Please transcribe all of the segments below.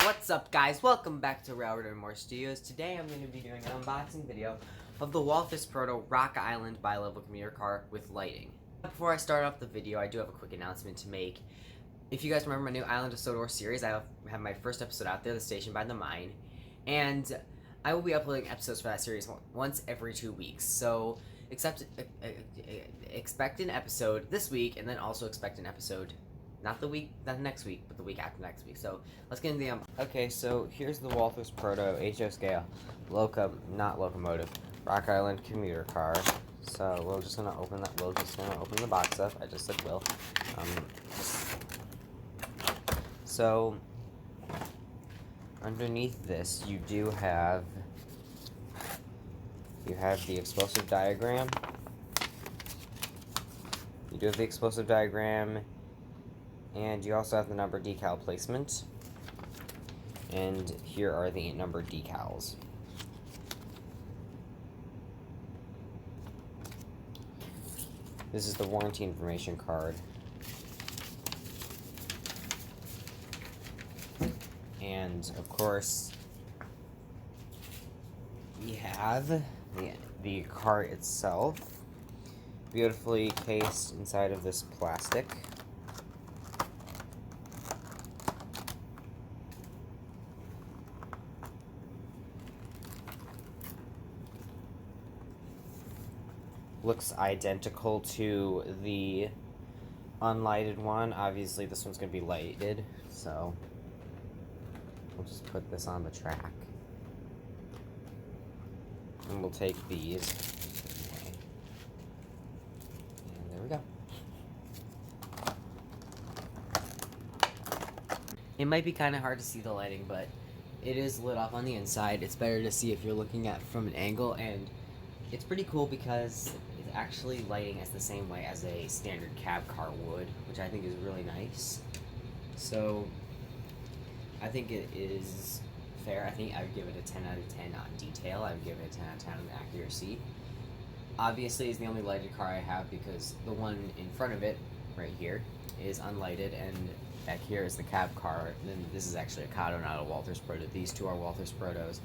What's up, guys? Welcome back to Railroad and More Studios. Today I'm going to be doing an unboxing video of the Walthers Proto Rock Island bi-level commuter car with lighting. Before I start off the video, I do have a quick announcement to make. If you guys remember my new Island of Sodor series, I have my first episode out there, The Station by the Mine, and I will be uploading episodes for that series once every 2 weeks. So expect an episode this week, and then also expect an episode not next week, but the week after next week. So let's get into the Okay, so here's the Walthers Proto HO scale not locomotive Rock Island commuter car. So we're just gonna open that. We'll just gonna open the box up. I just said will. So underneath this, you have the explosive diagram. You do have the explosive diagram. And you also have the number decal placement. And here are the number decals. This is the warranty information card. And of course, we have the car itself, beautifully cased inside of this plastic. Looks identical to the unlighted one. Obviously, this one's going to be lighted, so we'll just put this on the track. And we'll take these. Okay. And there we go. It might be kind of hard to see the lighting, but it is lit up on the inside. It's better to see if you're looking at it from an angle, and it's pretty cool because it's actually lighting as the same way as a standard cab car would, which I think is really nice. So I think it is fair. I think I would give it a 10 out of 10 on detail. I would give it a 10 out of 10 on accuracy. Obviously, it's the only lighted car I have because the one in front of it, right here, is unlighted, and back here is the cab car. And then this is actually a Kato, not a Walthers Proto. These two are Walthers Protos,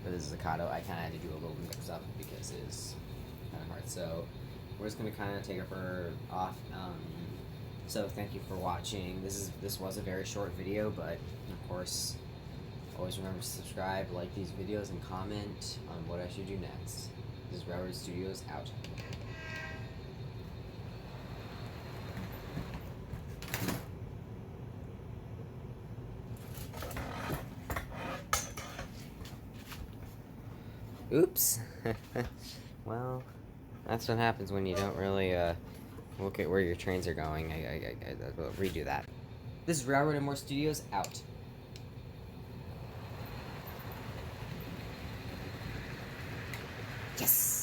but this is a Kato. I kind of had to do a little mix up because it's kind of hard. So we're just gonna kind of take her off. So thank you for watching. This was a very short video, but of course, always remember to subscribe, like these videos, and comment on what I should do next. This is Railroad Studios out. Oops. Well, that's what happens when you don't really look at where your trains are going. I'll redo that. This is Railroad and More Studios out. Yes!